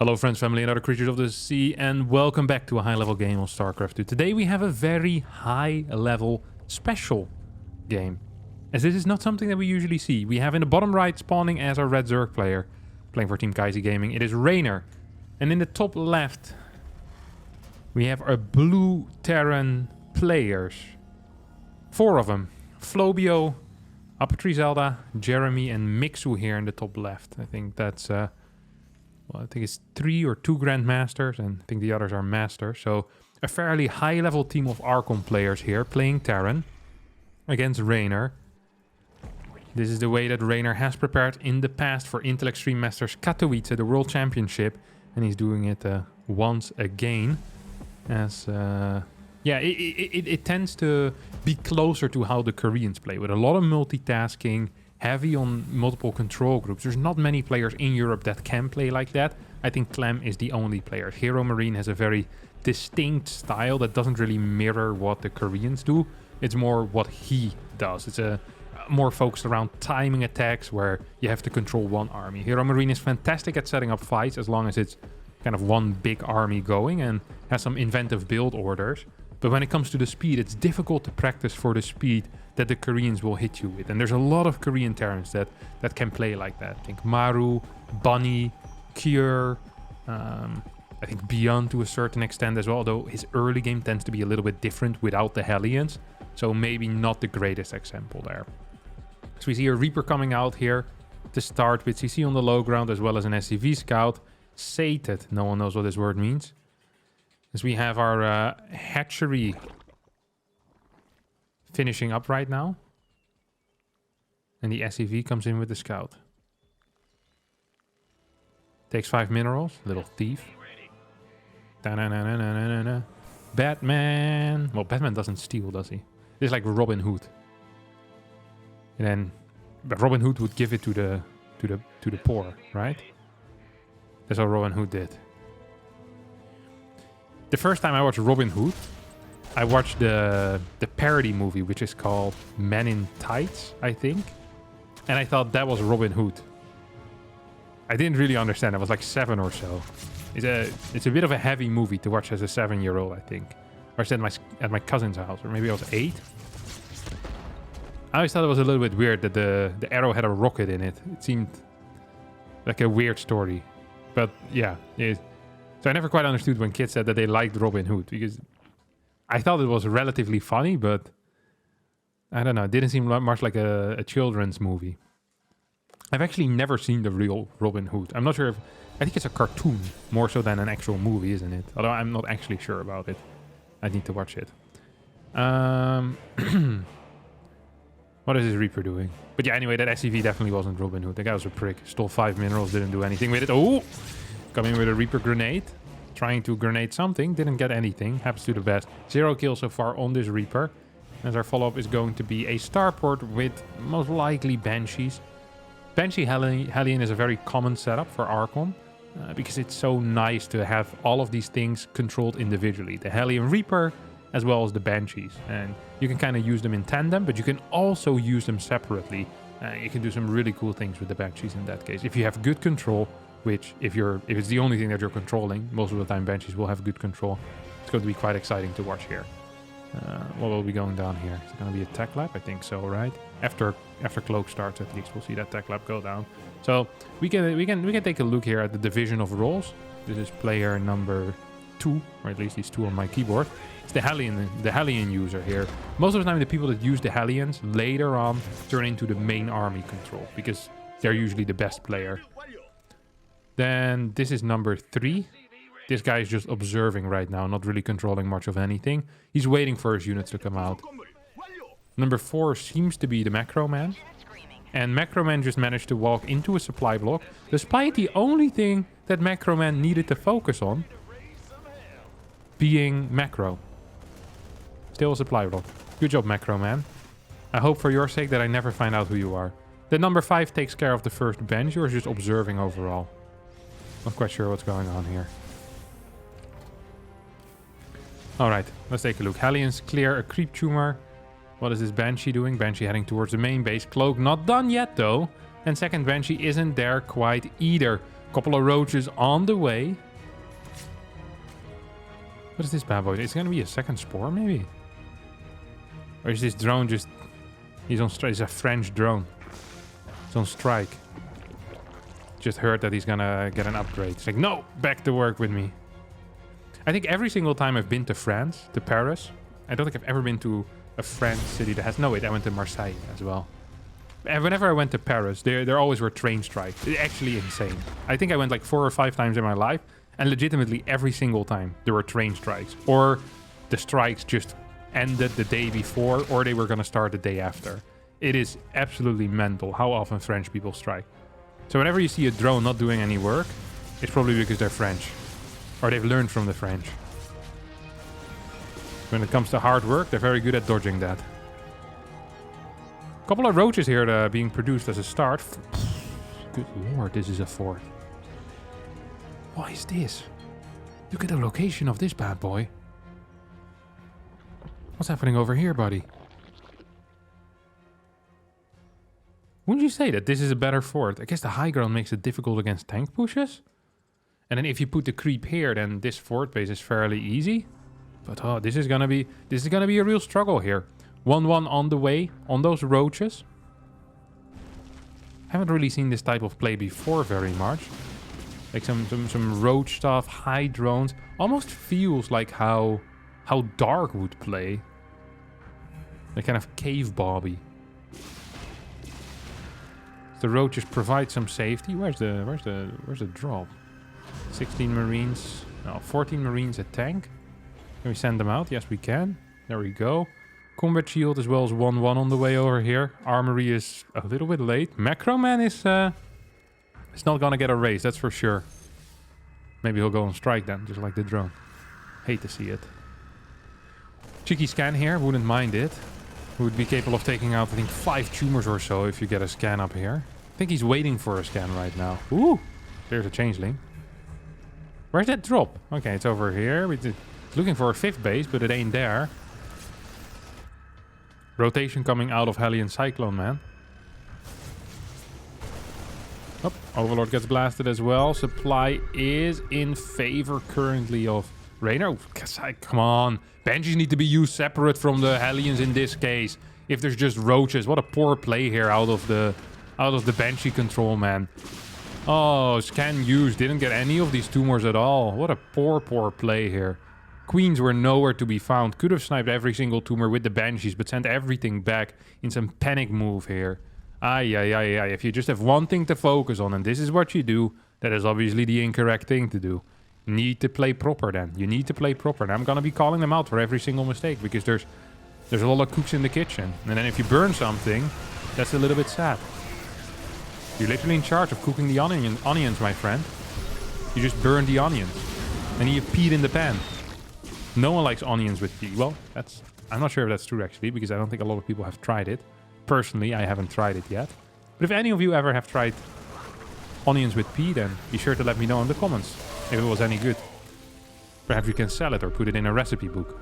Hello friends, family and other creatures of the sea, and welcome back to a high-level game of StarCraft 2. Today we have a very high-level special game, as this is not something that we usually see. We have in the bottom right spawning as our red Zerg player, playing for Team Kaiser Gaming, it is reynor. And in the top left, we have our blue Terran players. 4 of them. Flobio, UpATree, Jeremy, and Mixu here in the top left. I think that's... well, I think it's 3 or 2 Grandmasters, and I think the others are Masters. So a fairly high-level team of Archon players here playing Terran against reynor. This is the way that reynor has prepared in the past for Intel Extreme Masters Katowice, the World Championship, and he's doing it once again. As yeah, it tends to be closer to how the Koreans play, with a lot of multitasking, heavy on multiple control groups. There's not many players in Europe that can play like that. I think Clem is the only player. Hero Marine has a very distinct style that doesn't really mirror what the Koreans do. It's more what he does. It's a more focused around timing attacks where you have to control one army. Hero Marine is fantastic at setting up fights as long as it's kind of one big army going and has some inventive build orders. But when it comes to the speed, it's difficult to practice for the speed that the Koreans will hit you with. And there's a lot of Korean Terrans that can play like that. I think Maru, Bunny, Cure, I think Beyond to a certain extent as well, although his early game tends to be a little bit different without the Hellions. So maybe not the greatest example there. So we see a Reaper coming out here to start with CC on the low ground as well as an SCV scout. Sated, no one knows what this word means. As we have our hatchery finishing up right now. And the SCV comes in with the scout. Takes 5 minerals. Little thief. Da-na-na-na-na-na-na. Batman. Well, Batman doesn't steal, does he? This is like Robin Hood. And then, but Robin Hood would give it to the poor, right? That's what Robin Hood did. The first time I watched Robin Hood, I watched the parody movie, which is called Men in Tights, I think. And I thought that was Robin Hood. I didn't really understand. I was like 7 or so. It's a bit of a heavy movie to watch as a 7-year-old, I think. Or I said at my cousin's house, or maybe I was 8. I always thought it was a little bit weird that the arrow had a rocket in it. It seemed like a weird story. But yeah, so I never quite understood when kids said that they liked Robin Hood, because I thought it was relatively funny, but I don't know. It didn't seem much like a children's movie. I've actually never seen the real Robin Hood. I'm not sure if... I think it's a cartoon more so than an actual movie, isn't it? Although I'm not actually sure about it. I need to watch it. What is this Reaper doing? But yeah, anyway, that SCV definitely wasn't Robin Hood. The guy was a prick. Stole 5 minerals, didn't do anything with it. Oh! Come in with a Reaper grenade. Trying to grenade something. Didn't get anything. Happens to the best. 0 kills so far on this Reaper. As our follow-up is going to be a starport with most likely Banshees. Banshee Hellion is a very common setup for Archon. Because it's so nice to have all of these things controlled individually. The Hellion Reaper as well as the Banshees. And you can kind of use them in tandem, but you can also use them separately. You can do some really cool things with the Banshees in that case. If you have good control, which if it's the only thing that you're controlling, most of the time Banshees will have good control. It's going to be quite exciting to watch here. What will be going down here? Is it going to be a tech lab? I think so, right? After Cloak starts, at least we'll see that tech lab go down. So we can take a look here at the division of roles. This is player number 2, or at least these 2 on my keyboard. It's the Hellion user here. Most of the time, the people that use the Hellions later on turn into the main army control, because they're usually the best player. Then this is number 3. This guy is just observing right now, not really controlling much of anything. He's waiting for his units to come out. Number 4 seems to be the Macro Man. And Macro Man just managed to walk into a supply block, despite the only thing that Macro Man needed to focus on being Macro. Still a supply block. Good job, Macro Man. I hope for your sake that I never find out who you are. The number 5 takes care of the first bench, or is just observing overall. Not quite sure what's going on here. Alright, let's take a look. Hellions clear a creep tumor. What is this Banshee doing? Banshee heading towards the main base. Cloak not done yet though. And second Banshee isn't there quite either. Couple of roaches on the way. What is this bad boy? Is it gonna be a second spore, maybe? Or is this drone just... He's on strike. It's a French drone. It's on strike. Just heard that he's gonna get an upgrade. It's like, no! Back to work with me. I think every single time I've been to France, to Paris, I don't think I've ever been to a French city that has... No, wait, I went to Marseille as well. And whenever I went to Paris, there always were train strikes. It's actually insane. I think I went like 4 or 5 times in my life, and legitimately every single time there were train strikes. Or the strikes just ended the day before, or they were going to start the day after. It is absolutely mental how often French people strike. So whenever you see a drone not doing any work, it's probably because they're French. Or they've learned from the French. When it comes to hard work, they're very good at dodging that. A couple of roaches here being produced as a start. Good lord, this is a fort. What is this? Look at the location of this bad boy. What's happening over here, buddy? Wouldn't you say that this is a better fort? I guess the high ground makes it difficult against tank pushes. And then if you put the creep here, then this fort base is fairly easy. But oh, this is gonna be a real struggle here. 1-1 on the way on those roaches. Haven't really seen this type of play before very much. Like some roach stuff, high drones. Almost feels like how Dark would play. Like kind of cave Bobby. The roaches provide some safety. Where's the drop? 16 marines. No, 14 marines a tank. Can we send them out? Yes, we can. There we go. Combat shield as well as 1-1 on the way over here. Armory is a little bit late. Macro Man is it's not gonna get a raise, that's for sure. Maybe he'll go on strike then, just like the drone. Hate to see it. Cheeky scan here, wouldn't mind it. Would be capable of taking out, I think, 5 tumors or so if you get a scan up here. I think he's waiting for a scan right now. Ooh, there's a changeling. Where's that drop? Okay, it's over here. It's looking for a 5th base, but it ain't there. Rotation coming out of Hellion Cyclone, man. Oh, Overlord gets blasted as well. Supply is in favor currently of reynor. Come on. Banshees need to be used separate from the Hellions in this case. If there's just roaches. What a poor play here out of the Banshee control, man. Oh, scan used. Didn't get any of these tumors at all. What a poor play here. Queens were nowhere to be found. Could have sniped every single tumor with the Banshees, but sent everything back in some panic move here. Ay. If you just have one thing to focus on, and this is what you do, that is obviously the incorrect thing to do. You need to play proper then. You need to play proper. And I'm going to be calling them out for every single mistake, because there's a lot of cooks in the kitchen. And then if you burn something, that's a little bit sad. You're literally in charge of cooking the onions, my friend. You just burn the onions. And you peed in the pan. No one likes onions with pea. Well, I'm not sure if that's true actually, because I don't think a lot of people have tried it. Personally, I haven't tried it yet. But if any of you ever have tried onions with pea, then be sure to let me know in the comments if it was any good. Perhaps you can sell it or put it in a recipe book.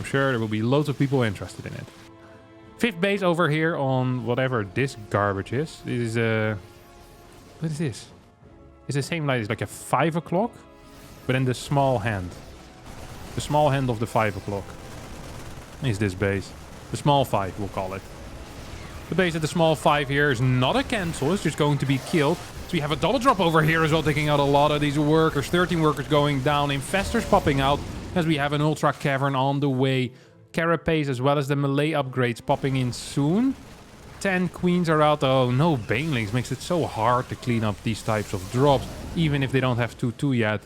I'm sure there will be loads of people interested in it. 5th base over here on whatever this garbage is. This is what is this? It's the same light. It's like a 5 o'clock, but in the small hand. The small hand of the 5 o'clock is this base. The small 5, we'll call it. The base at the small 5 here is not a cancel. It's just going to be killed. So we have a double drop over here as well, taking out a lot of these workers. 13 workers going down. Infestors popping out as we have an Ultra Cavern on the way. Carapace as well as the melee upgrades popping in soon. 10 queens are out. Oh, no banelings. Makes it so hard to clean up these types of drops, even if they don't have 2-2 yet.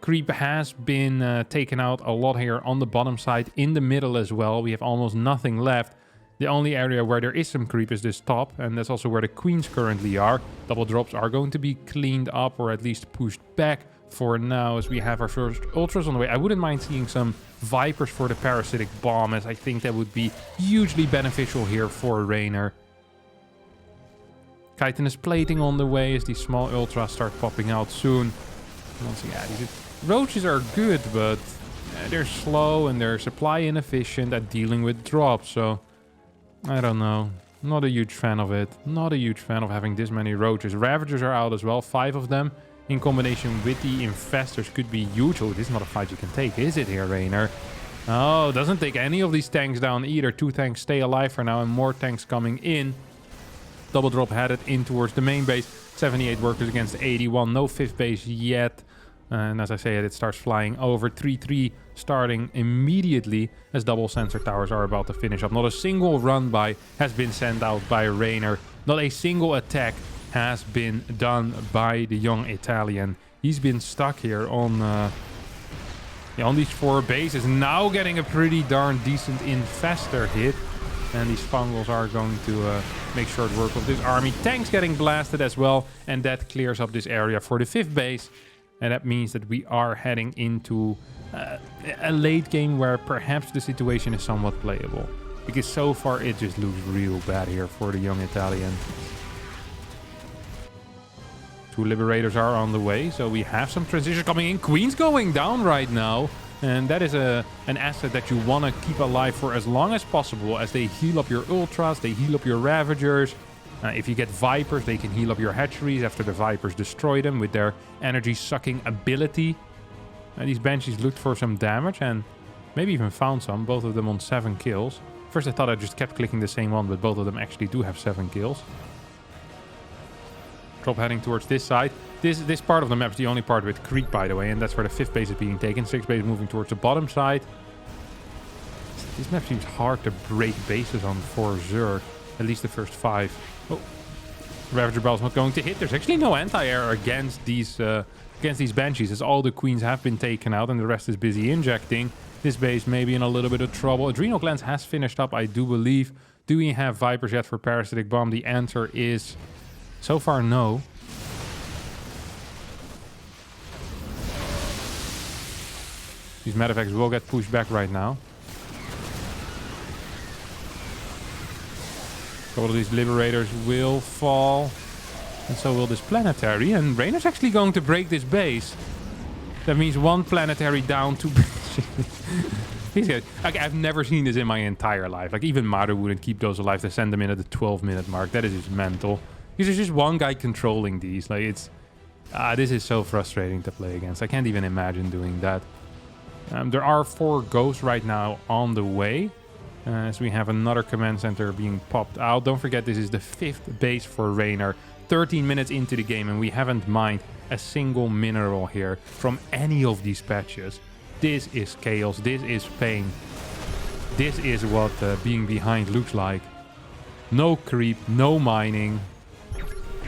Creep has been taken out a lot here on the bottom side. In the middle as well, we have almost nothing left. The only area where there is some creep is this top, and that's also where the queens currently are. Double drops are going to be cleaned up, or at least pushed back for now, as we have our first ultras on the way. I wouldn't mind seeing some vipers for the parasitic bomb, as I think that would be hugely beneficial here for reynor. Chitinous plating on the way as these small ultras start popping out soon. Once again, these roaches are good, but they're slow and they're supply inefficient at dealing with drops, so I don't know. Not a huge fan of it. Not a huge fan of having this many roaches. Ravagers are out as well. 5 of them in combination with the infestors could be huge. Oh, this is not a fight you can take, is it here, Reynor? Oh, doesn't take any of these tanks down either. 2 tanks stay alive for now and more tanks coming in. Double drop headed in towards the main base. 78 workers against 81. No 5th base yet. And as I say it starts flying over. 3-3 starting immediately as double sensor towers are about to finish up. Not a single run by has been sent out by Reynor. Not a single attack has been done by the young Italian. He's been stuck here on these 4 bases. Now getting a pretty darn decent infestor hit. And these fungals are going to make short work of this army. Tanks getting blasted as well. And that clears up this area for the 5th base. And that means that we are heading into a late game where perhaps the situation is somewhat playable. Because so far it just looks real bad here for the young Italian. 2 Liberators are on the way, so we have some transition coming in. Queen's going down right now. And that is an asset that you want to keep alive for as long as possible as they heal up your Ultras, they heal up your Ravagers. If you get Vipers, they can heal up your hatcheries after the Vipers destroy them with their energy-sucking ability. These Banshees looked for some damage and maybe even found some, both of them on 7 kills. First I thought I just kept clicking the same one, but both of them actually do have 7 kills. Drop heading towards this side. This part of the map is the only part with creep, by the way, and that's where the 5th base is being taken. 6th base moving towards the bottom side. This map seems hard to break bases on for Zerg. At least the first 5. Oh, Ravager Bell's not going to hit. There's actually no anti-air against these Banshees, as all the queens have been taken out and the rest is busy injecting. This base may be in a little bit of trouble. Adrenal Glands has finished up, I do believe. Do we have Vipers yet for Parasitic Bomb? The answer is so far no. These Medivacs will get pushed back right now. All of these Liberators will fall. And so will this Planetary. And Reynor's actually going to break this base. That means 1 Planetary down, 2... Like, I've never seen this in my entire life. Like, even Maru wouldn't keep those alive to send them in at the 12-minute mark. That is just mental. Because there's just one guy controlling these. Like, it's... this is so frustrating to play against. I can't even imagine doing that. There are 4 ghosts right now on the way. As we have another command center being popped out. Don't forget, this is the 5th base for Reynor. 13 minutes into the game and we haven't mined a single mineral here from any of these patches. This is chaos. This is pain. This is what being behind looks like. No creep, no mining.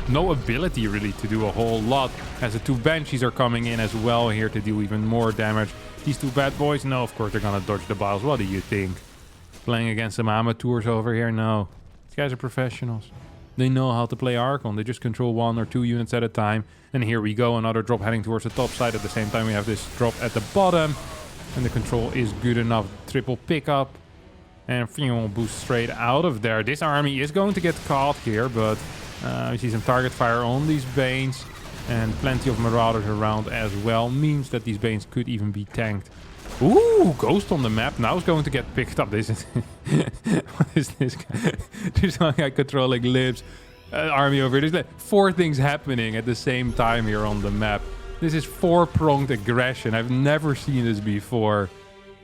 No ability really to do a whole lot, as the 2 Banshees are coming in as well here to do even more damage. These 2 bad boys, no, of course they're gonna dodge the biles. What do you think? Playing against some amateurs over here? No. These guys are professionals. They know how to play Archon. They just control 1 or 2 units at a time. And here we go, another drop heading towards the top side. At the same time we have this drop at the bottom. And the control is good enough. Triple pickup. And fuel boost straight out of there. This army is going to get caught here, but we see some target fire on these Banes. And plenty of Marauders around as well. Means that these Banes could even be tanked. Ooh, Ghost on the map. Now it's going to get picked up. This is... What is this guy? There's one guy controlling libs. Army over here. There's like 4 things happening at the same time here on the map. This is 4-pronged aggression. I've never seen this before.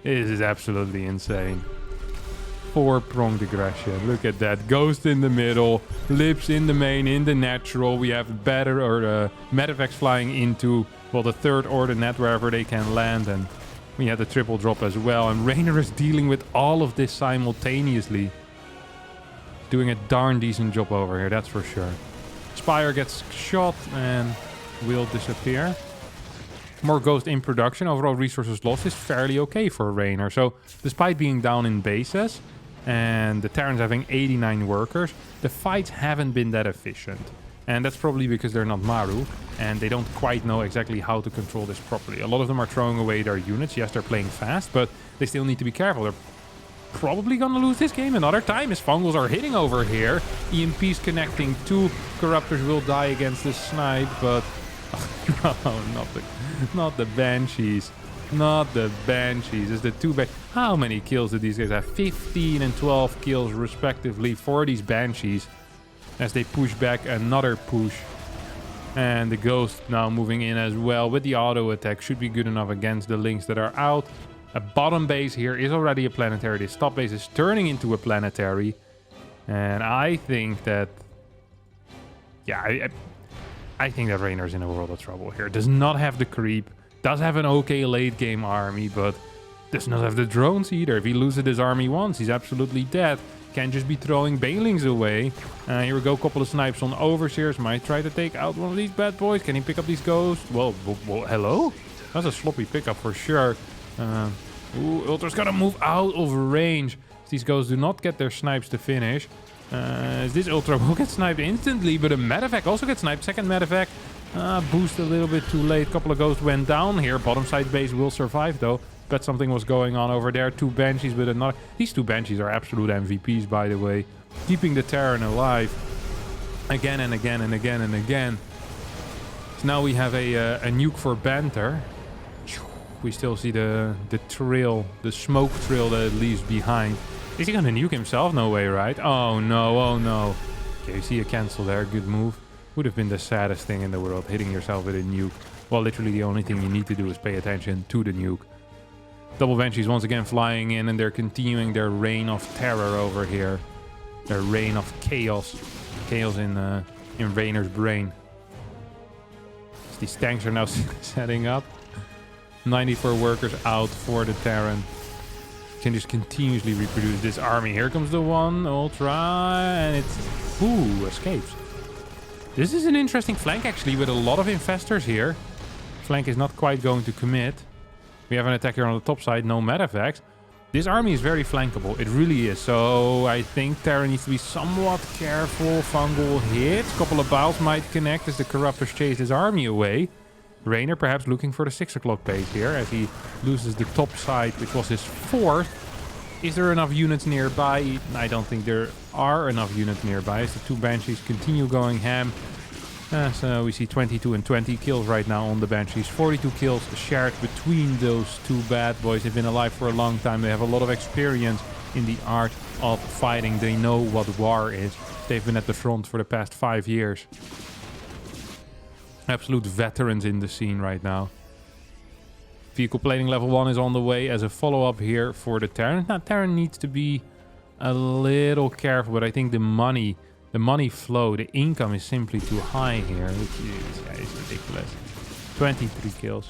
This is absolutely insane. 4-pronged aggression. Look at that. Ghost in the middle. Libs in the main, in the natural. We have Medivacs flying into, well, the 3rd order net wherever they can land. And we had the triple drop as well. And Reynor is dealing with all of this simultaneously. Doing a darn decent job over here, that's for sure. Spire gets shot and will disappear. More Ghost in production. Overall resources lost is fairly okay for Reynor. So despite being down in bases and the Terrans having 89 workers, the fights haven't been that efficient. And that's probably because they're not Maru and they don't quite know exactly how to control this properly. A lot of them are throwing away their units. Yes, they're playing fast, but they still need to be careful. They're probably gonna lose this game another time as Fungals are hitting over here. EMP's connecting. 2 Corruptors will die against the snipe, but no, not the Banshees. Not the Banshees. It's the two How many kills did these guys have? 15 and 12 kills respectively for these Banshees. As they push back another push. And the Ghost now moving in as well with the auto attack. Should be good enough against the Lynx that are out. A bottom base here is already a planetary. This top base is turning into a planetary. And I think that... Yeah, I think that Reynor's in a world of trouble here. Does not have the creep. Does have an okay late game army, but does not have the drones either. If he loses his army once, he's absolutely dead. Can't just be throwing banelings away. Here we go, couple of snipes on overseers. Might try to take out one of these bad boys. Can he pick up these ghosts? Well, hello? That's a sloppy pickup for sure. Ultra's gotta move out of range. These ghosts do not get their snipes to finish. This Ultra will get sniped instantly, but a medevac also gets sniped. Second medevac. Boost a little bit too late. Couple of ghosts went down here. Bottom side base will survive though. Bet something was going on over there. Two Banshees, but another. These two Banshees are absolute MVPs, by the way. Keeping the Terran alive. Again and again and again and again. So now we have a nuke for Banter. We still see the trail, the smoke trail that it leaves behind. Is he gonna nuke himself? No way, right? Oh no, oh no. Okay, you see a cancel there. Good move. Would have been the saddest thing in the world, hitting yourself with a nuke. Well, literally the only thing you need to do is pay attention to the nuke. Double Banshees once again flying in, and they're continuing their reign of terror over here. Their reign of chaos. Chaos in Reynor's brain. So these tanks are now setting up. 94 workers out for the Terran. Can just continuously reproduce this army. Here comes the one, Ultra, and it's... Ooh, escapes. This is an interesting flank, actually, with a lot of infestors here. Flank is not quite going to commit. We have an attacker on the top side, no medevacs. This army is very flankable. It really is. So I think Terran needs to be somewhat careful. Fungal hits. Couple of biles might connect as the Corruptors chase his army away. Reynor perhaps looking for the 6 o'clock base here as he loses the top side, which was his fourth. Is there enough units nearby? I don't think there are enough units nearby as the two Banshees continue going ham. So we see 22 and 20 kills right now on the Banshees. 42 kills shared between those two bad boys. They've been alive for a long time. They have a lot of experience in the art of fighting. They know what war is. They've been at the front for the past 5 years. Absolute veterans in the scene right now. Vehicle plating level 1 is on the way as a follow-up here for the Terran. Now, Terran needs to be a little careful, but I think the money flow, the income is simply too high here, which is ridiculous. 23 kills.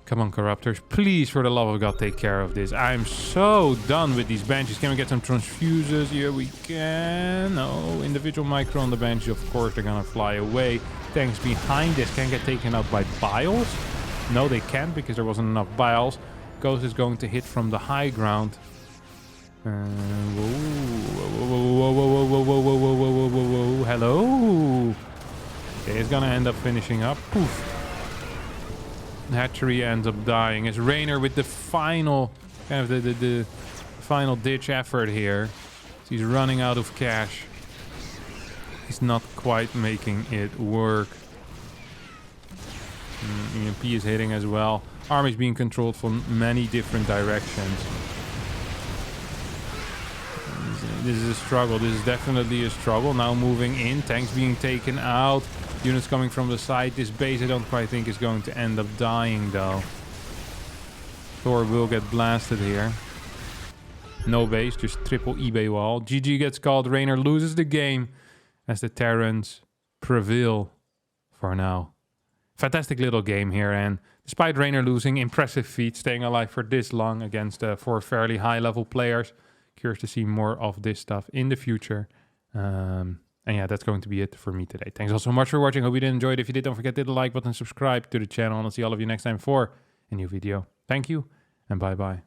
Come on, Corruptors. Please, for the love of God, take care of this. I'm so done with these Banshees. Can we get some transfuses? Here we can. No, individual micro on the Banshee. Of course, they're gonna fly away. Tanks behind this can get taken out by biles. No, they can't because there wasn't enough biles. Ghost is going to hit from the high ground. Hello. Okay, it's gonna end up finishing up. Poof. Hatchery ends up dying as Reynor with the final, kind of the final ditch effort here. So he's running out of cash. He's not quite making it work. EMP is hitting as well. Army's being controlled from many different directions. This is a struggle. This is definitely a struggle. Now moving in. Tanks being taken out. Units coming from the side. This base I don't quite think is going to end up dying though. Thor will get blasted here. No base, just triple eBay wall. GG gets called. Reynor loses the game as the Terrans prevail for now. Fantastic little game here, and despite Reynor losing, impressive feat, staying alive for this long against 4 fairly high-level players. Curious to see more of this stuff in the future. And yeah, that's going to be it for me today. Thanks all so much for watching. Hope you did enjoy it. If you did, don't forget to hit the like button, subscribe to the channel, and I'll see all of you next time for a new video. Thank you, and bye-bye.